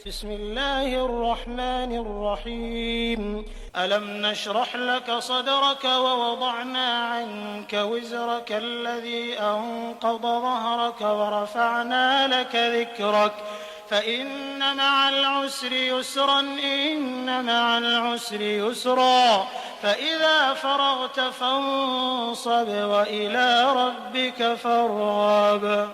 بسم الله الرحمن الرحيم ألم نشرح لك صدرك ووضعنا عنك وزرك الذي أنقض ظهرك ورفعنا لك ذكرك فإن مع العسر يسرا إن مع العسر يسرا فإذا فرغت فانصب وإلى ربك فارغب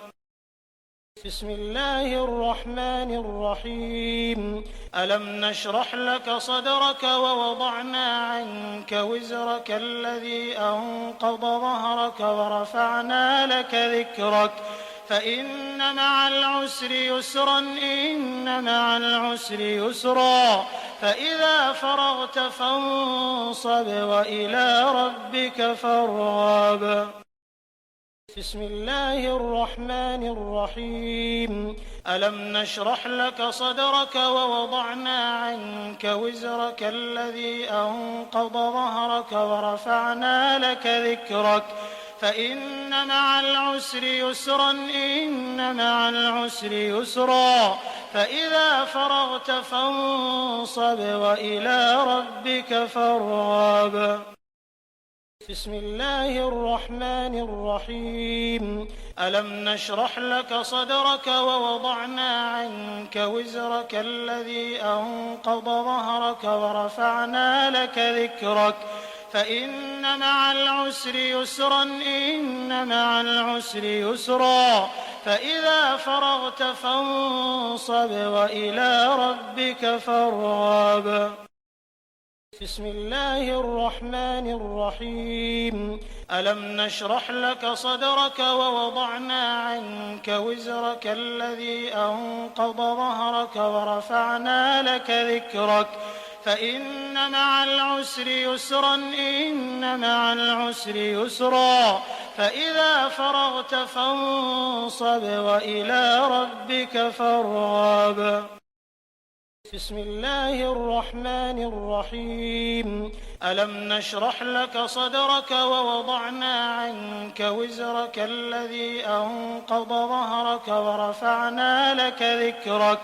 بسم الله الرحمن الرحيم ألم نشرح لك صدرك ووضعنا عنك وزرك الذي أنقض ظهرك ورفعنا لك ذكرك فإن مع العسر يسرا إن مع العسر يسرا فإذا فرغت فانصب وإلى ربك فارغب بسم الله الرحمن الرحيم ألم نشرح لك صدرك ووضعنا عنك وزرك الذي أنقض ظهرك ورفعنا لك ذكرك فإن مع العسر يسرا إن مع العسر يسرا فإذا فرغت فانصب وإلى ربك فارغب بسم الله الرحمن الرحيم ألم نشرح لك صدرك ووضعنا عنك وزرك الذي أنقض ظهرك ورفعنا لك ذكرك فإن مع العسر يسرا إن مع العسر يسرا فإذا فرغت فانصب وإلى ربك فارغب بسم الله الرحمن الرحيم ألم نشرح لك صدرك ووضعنا عنك وزرك الذي أنقض ظهرك ورفعنا لك ذكرك فإن مع العسر يسرا إن مع العسر يسرا فإذا فرغت فانصب وإلى ربك فارغب بسم الله الرحمن الرحيم ألم نشرح لك صدرك ووضعنا عنك وزرك الذي أنقض ظهرك ورفعنا لك ذكرك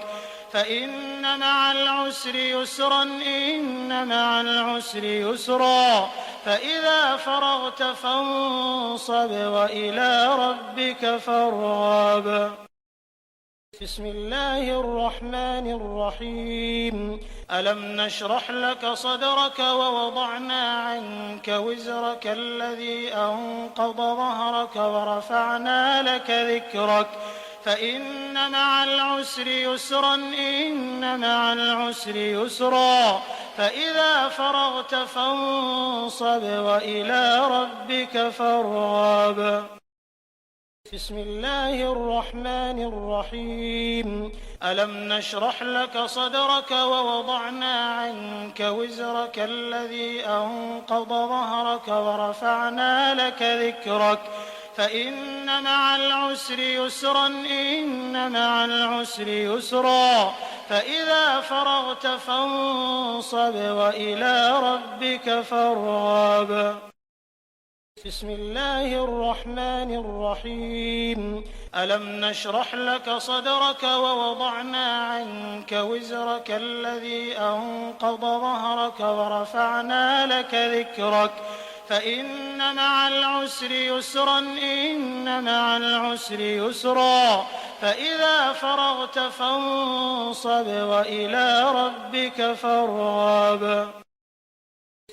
فإن مع العسر يسرا إن مع العسر يسرا فإذا فرغت فانصب وإلى ربك فارغب بسم الله الرحمن الرحيم ألم نشرح لك صدرك ووضعنا عنك وزرك الذي أنقض ظهرك ورفعنا لك ذكرك فإن مع العسر يسرا إن مع العسر يسرا فإذا فرغت فانصب وإلى ربك فارغب بسم الله الرحمن الرحيم ألم نشرح لك صدرك ووضعنا عنك وزرك الذي أنقض ظهرك ورفعنا لك ذكرك فإن مع العسر يسرا إن مع العسر يسرا فإذا فرغت فانصب وإلى ربك فارغب بسم الله الرحمن الرحيم ألم نشرح لك صدرك ووضعنا عنك وزرك الذي أنقض ظهرك ورفعنا لك ذكرك فإن مع العسر يسرا إن مع العسر يسرا فإذا فرغت فانصب وإلى ربك فارغب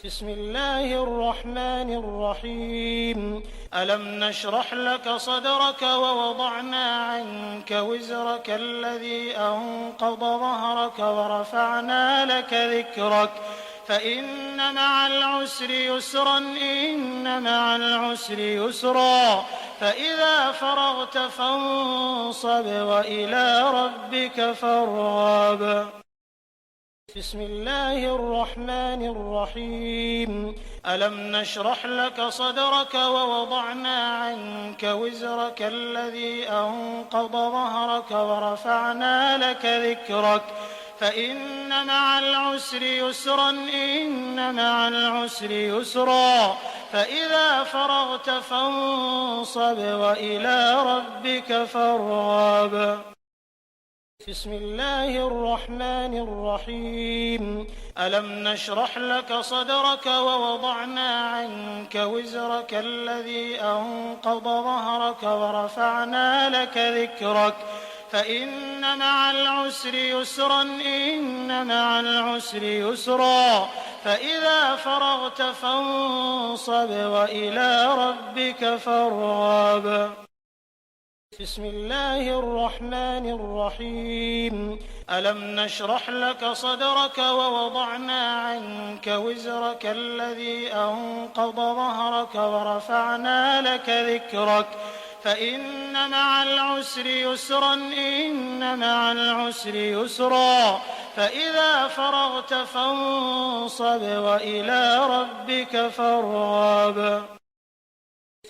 بسم الله الرحمن الرحيم ألم نشرح لك صدرك ووضعنا عنك وزرك الذي أنقض ظهرك ورفعنا لك ذكرك فإن مع العسر يسرا إن مع العسر يسرا فإذا فرغت فانصب وإلى ربك فارغب بسم الله الرحمن الرحيم ألم نشرح لك صدرك ووضعنا عنك وزرك الذي أنقض ظهرك ورفعنا لك ذكرك فإن مع العسر يسرا إن مع العسر يسرا فإذا فرغت فانصب وإلى ربك فارغب بسم الله الرحمن الرحيم ألم نشرح لك صدرك ووضعنا عنك وزرك الذي أنقض ظهرك ورفعنا لك ذكرك فإن مع العسر يسرا إن مع العسر يسرا فإذا فرغت فانصب وإلى ربك فارغب بسم الله الرحمن الرحيم ألم نشرح لك صدرك ووضعنا عنك وزرك الذي أنقض ظهرك ورفعنا لك ذكرك فإن مع العسر يسرا إن مع العسر يسرا فإذا فرغت فانصب وإلى ربك فارغب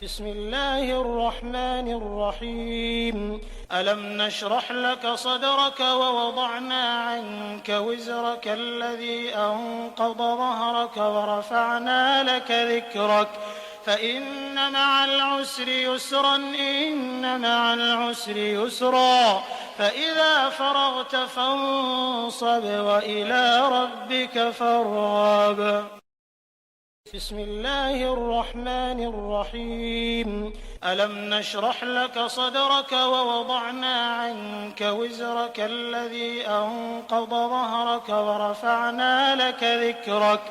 بسم الله الرحمن الرحيم ألم نشرح لك صدرك ووضعنا عنك وزرك الذي أنقض ظهرك ورفعنا لك ذكرك فإن مع العسر يسرا إن مع العسر يسرا فإذا فرغت فانصب وإلى ربك فارغب بسم الله الرحمن الرحيم ألم نشرح لك صدرك ووضعنا عنك وزرك الذي أنقض ظهرك ورفعنا لك ذكرك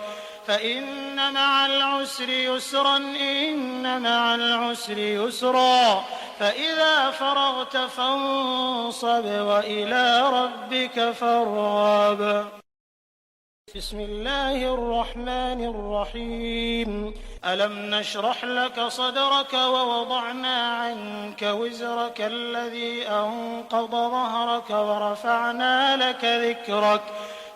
فإن مع العسر يسرا إن مع العسر يسرا فإذا فرغت فانصب وإلى ربك فارغب بسم الله الرحمن الرحيم ألم نشرح لك صدرك ووضعنا عنك وزرك الذي أنقض ظهرك ورفعنا لك ذكرك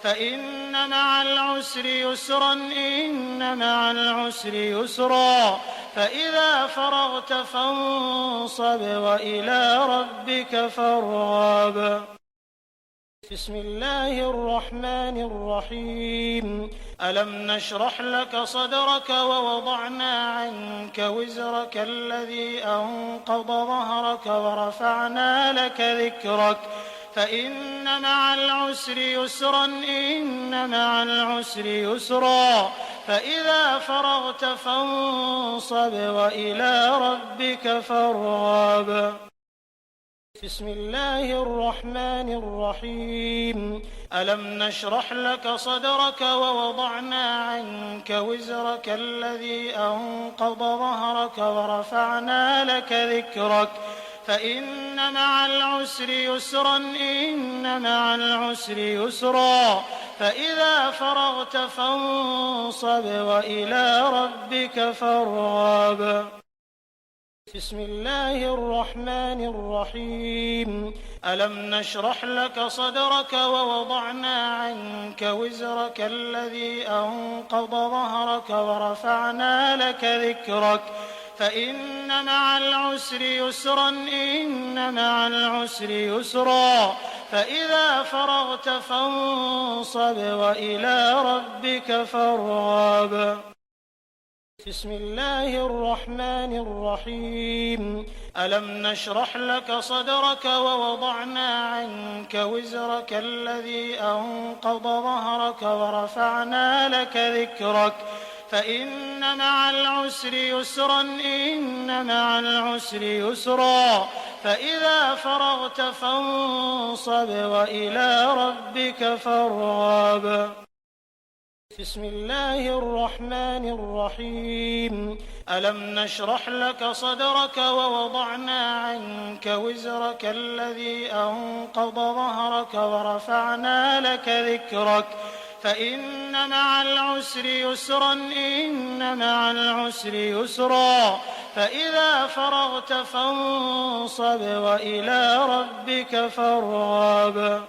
فإن مع العسر يسرا إن مع العسر يسرا فإذا فرغت فانصب وإلى ربك فارغب بسم الله الرحمن الرحيم ألم نشرح لك صدرك ووضعنا عنك وزرك الذي أنقض ظهرك ورفعنا لك ذكرك فإن مع العسر يسرا إن مع العسر يسرا فإذا فرغت فانصب وإلى ربك فارغب بسم الله الرحمن الرحيم ألم نشرح لك صدرك ووضعنا عنك وزرك الذي أنقض ظهرك ورفعنا لك ذكرك فإن مع العسر يسرا إن مع العسر يسرا فإذا فرغت فانصب وإلى ربك فارغب بسم الله الرحمن الرحيم ألم نشرح لك صدرك ووضعنا عنك وزرك الذي أنقض ظهرك ورفعنا لك ذكرك فإن مع العسر يسرا إن مع العسر يسرا فإذا فرغت فانصب وإلى ربك فارغب بسم الله الرحمن الرحيم ألم نشرح لك صدرك ووضعنا عنك وزرك الذي أنقض ظهرك ورفعنا لك ذكرك فإن مع العسر يسرا إن مع العسر يسرا فإذا فرغت فانصب وإلى ربك فارغب بسم الله الرحمن الرحيم ألم نشرح لك صدرك ووضعنا عنك وزرك الذي أنقض ظهرك ورفعنا لك ذكرك فإن مع العسر يسرا إن مع العسر يسرا فإذا فرغت فانصب وإلى ربك فارغب